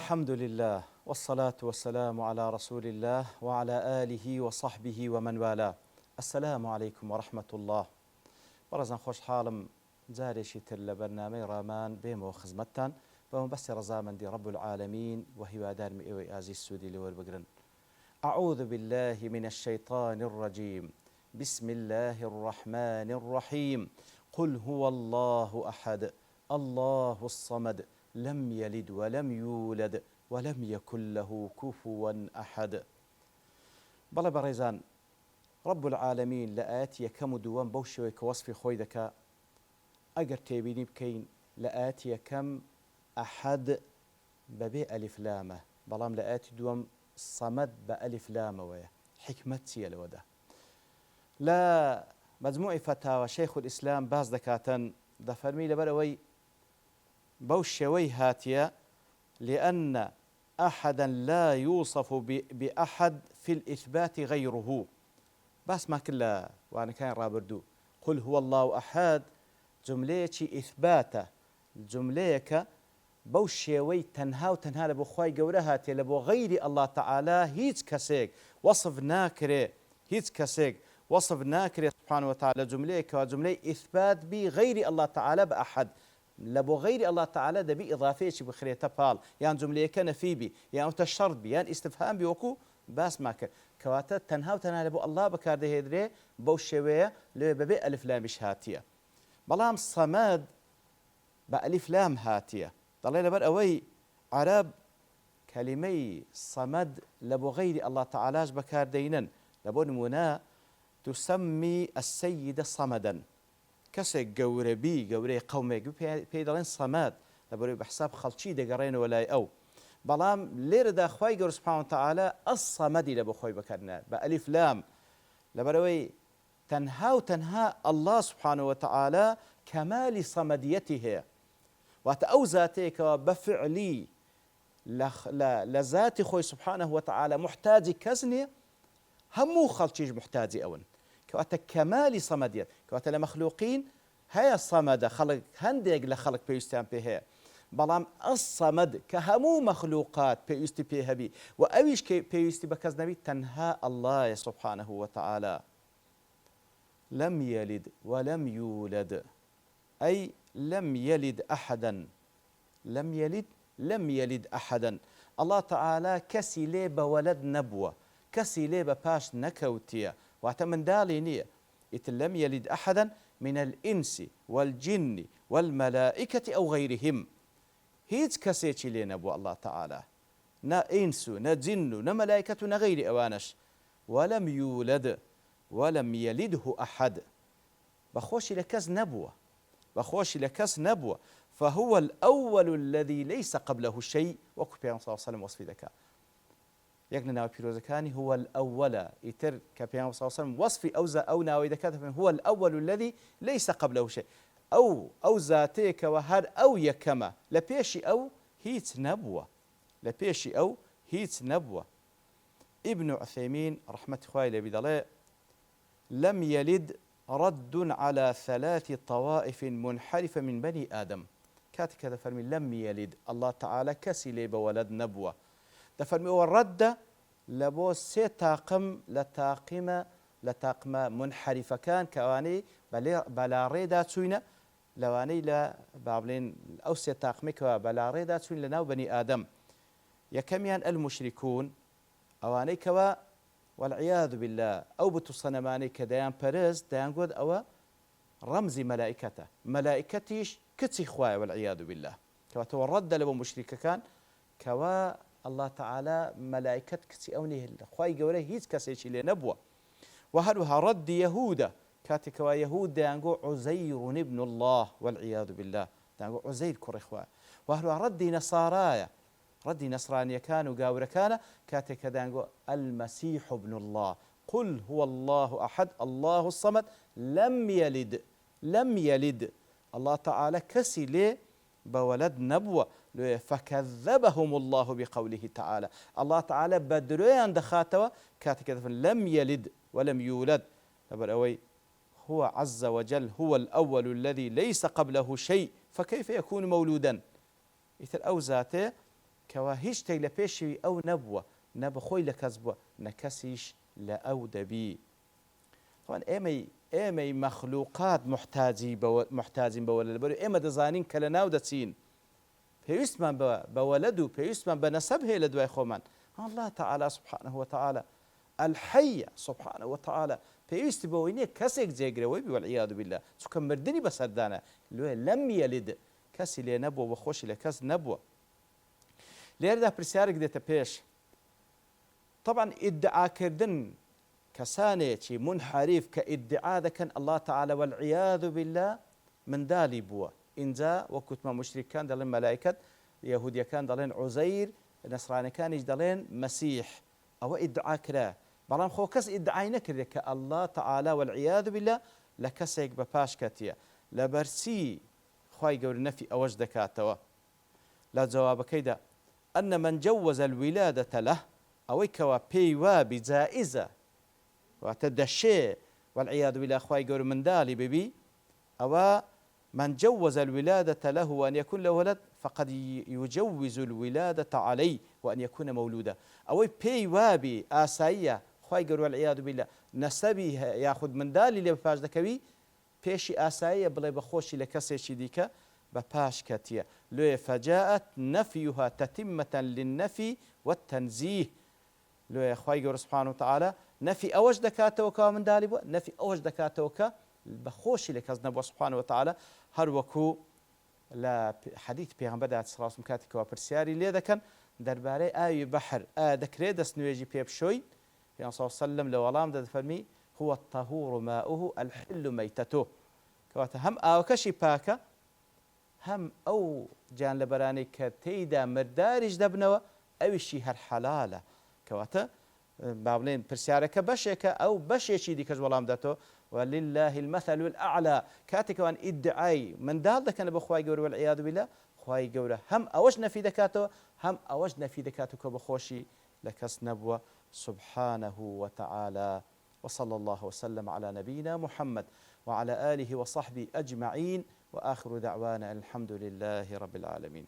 الحمد لله والصلاة والسلام على رسول الله وعلى آله وصحبه ومن والاه. السلام عليكم ورحمة الله. برزان خوش حالم جاريشي تر برنامج رامان بيم وخزمتان بمبسر رزامن دي رب العالمين وهي دار مئوي آزي السودي لور بقرن. أعوذ بالله من الشيطان الرجيم. بسم الله الرحمن الرحيم. قل هو الله أحد الله الصمد لم يلد ولم يولد ولم يكن له كفوا أحد. بلا بريزان رب العالمين لآتي كم دوام بوشوي كوصف خويدك أجر تبيني بكين لآتي كم أحد ببي ألف لامة بلام لآتي دوام صمد بألف لامة ويا حكمتي الودا لا مجموع فتاوى شيخ الإسلام باز دكاتن دفرمي لبروي بوشوي هاتيا لأن أحدا لا يوصف بأحد في الإثبات غيره. بس ما كله وأنا كان رابردو قل هو الله أحد جملة إثباته جملة بوشوي تنها وتنها لبو خواي قورها لبو غير الله تعالى هيج كسيك وصف ناكره هيج كسيك وصف ناكره سبحانه وتعالى جملة وجملة إثبات بغير الله تعالى بأحد لبو غير الله تعالى دبي إضافية بخريطة بال يعني جملة كان في بي يعني تشرط بي يعني استفهام بيوكو باس ماك كواتا تنها وتنها لبو الله بكار ده هدري بوشوية لببي ألف لامش هاتية بلام صمد بألف لام هاتية ضلينا بر أوي عرب كلمي صمد لبو غير الله تعالى بكار دينن لبو نمونا تسمي السيد صمدا كسك قوربي قوري قومي بيدلين صمد لبو بحساب خلشي دقرين ولا أو بلام لير دا خواي قور سبحانه وتعالى الصمدي لبو خوي بكرنا بألف لام لبروي تنها الله سبحانه وتعالى كمال صمديته وتأوزاتك بفعلي لذات خوي سبحانه وتعالى محتاج كزني همو خلشيج محتاج أون كواتا كمال صمديت كواتا لمخلوقين هيا الصمد خلق هندق لخلق بيستان بها بلام الصمد كهمو مخلوقات بيستي بها بي وأويش كي بيستي بكزنبي تنها الله سبحانه وتعالى لم يلد ولم يولد أي لم يلد أحدا لم يلد أحدا الله تعالى كسي ليب ولد نبوة كسي ليب باش نكوتية واعتمن دالينية لم يلد أحدا من الإنس والجن والملائكة أو غيرهم هيج كسيتي لي نبوة الله تعالى نا إنسو نا جنو نا ملائكة نا غير أوانش ولم يولد ولم يلده أحد بخوش لكز نبوة بخوش لكز نبوة فهو الأول الذي ليس قبله شيء وكو بيان صلى الله عليه وسلم وصفي ذكاء يقنا ناوي بيروزكاني هو الأول يتر كبيان صلى الله عليه وسلم وصفي أوزا أو ناوي ذكاء هو الأول الذي ليس قبله شيء أو ذاتيك وهر أو يكما لبيشي أو هيت نبوة لبيشي أو هيت نبوة. ابن عثيمين رحمة خوالي بدلاء لم يلد رد على 3 طوائف منحرفة من بني آدم كاتي كذا فرمي لم يلد الله تعالى كسي بولد نبوة دفرمي هو الرد لبو سي طاقم لطاقمة منحرفة كان كواني بلا ريدا تسوينة لواني لا بابلين أو سي طاقمك بلا ريدا تسوين لنا بني آدم يكميان المشركون أواني كوا والعياذ بالله أو بتصنماني كديان برز ديان قد أو رمزي ملائكتيش كتسي خواي والعياذ بالله كوا تورد لبو مشركة كان كوا الله تعالى ملائكة كتسي أونيه خواي قوله هيز كسيشي لنبوة وهلوها رد يهودا كاتي كوا يهود ديان قو عزير ابن الله والعياذ بالله ديان قو عزير كوري خواي وهلوها رد نصارايا ردي نصرانية كان وقاورة كان كاتي كدانقو المسيح ابن الله قل هو الله أحد الله الصمد لم يلد الله تعالى كسي لي بولد نبوة فكذبهم الله بقوله تعالى الله تعالى بدريان دخاتوا كاتي كذا لم يلد ولم يولد أوي هو عز وجل هو الأول الذي ليس قبله شيء فكيف يكون مولودا إثر أو ذاته کەوا هیچ شتێک لە پێشەوی ئەو نەبووە نە بەخۆی لە کەس بووە نە کەسیش لە ئەو دەبی. طبعاً ئێمەی مەخلوقات محتاجین بەوە لەبەر ئێمە دەزانین کە لە ناو دەچین پێویستمان بە وەلەد و پێویستمان بە نەسەب هەیە لە دوای خۆمان. الله تعالى سبحانه وتعالى الحي سبحانه وتعالى پێویستی بەوەی نییە کەسێک جێگرەوەی والعیاذ بالله چونکە مردنی بەسەردانە لێ لەم یەلد کەسی لێ نەبووە بە خۆشی لە کەس نەبووە. لێرەدا پرسیارێک دێتە پێش. طبعاً ئیدعاکردن کەسانێکی منحریف کە ئیدعا دەکەن الله تعالى والعیاذ بالله منداڵی بووە. اینجا وەکوتمە مشریکان دەڵێن مەلایکەت، یەهودیەکان دەڵێن عوزەیر، نەسرانەکانیش دەڵێن مەسیح. ئەوە ئیدعا کرا بەڵام خۆ کەس ئیدعای نەکردێت کە الله تعالى والعیاذ بالله لە کەسێک بە پاش کەتیە. لەبەرچی خوای گەورە نەفی ئەوەش دەکاتەوە لە جوابەکەیدا أن من جوز الولادة له ئەوەی کەوا پێی وابی جائزە واتە دەشێ والعیاذ بالله خوای گەورە منداڵی ببی ئەوە من جوز الولادة له وأن يكون له ولد فقد يجوز الولادة عليه وأن يكون مولودا. أوي بي وابي آسايا خواي قروا والعياذ بالله نسبي ياخذ من دالي اللي بفاش دكوي بيشي آسايا بلا بخوشي لكسي شديكا بباش كاتيا لو فجاءت نفيها تتمة للنفي والتنزيه. لو يا خواي قروا سبحانه وتعالى نفي أوج دكاته وكا من دالي بو نفي أوج دكاته وكا بخوشي لكز نبو سبحانه وتعالى هر وكو لا حديث پیغمبر دات صلى الله عليه وسلم كاتي كوا برسياري ليه دكن درباري آي بحر دكري دس نويجي بيب شوي في صلى الله عليه وسلم لو علام داد فرمي هو الطهور ماؤه الحل ميتته كواتا هم آوكشي باكا هم أو جان لبراني كتيدا مردارج دبنوا أو شي هر حلالة كواتا بابلين برسيارك بشيك أو بشيشي دي كجوالام داتو ولله المثل الأعلى كاتك وان ادعاي من دال دكان بخواي جور والعياذ بالله خواي جوره هم أوجنا في دكاته هم أوجنا في دكاته كبخوشي لكس نبوة سبحانه وتعالى. وصلى الله وسلم على نبينا محمد وعلى آله وصحبه أجمعين وآخر دعوانا الحمد لله رب العالمين.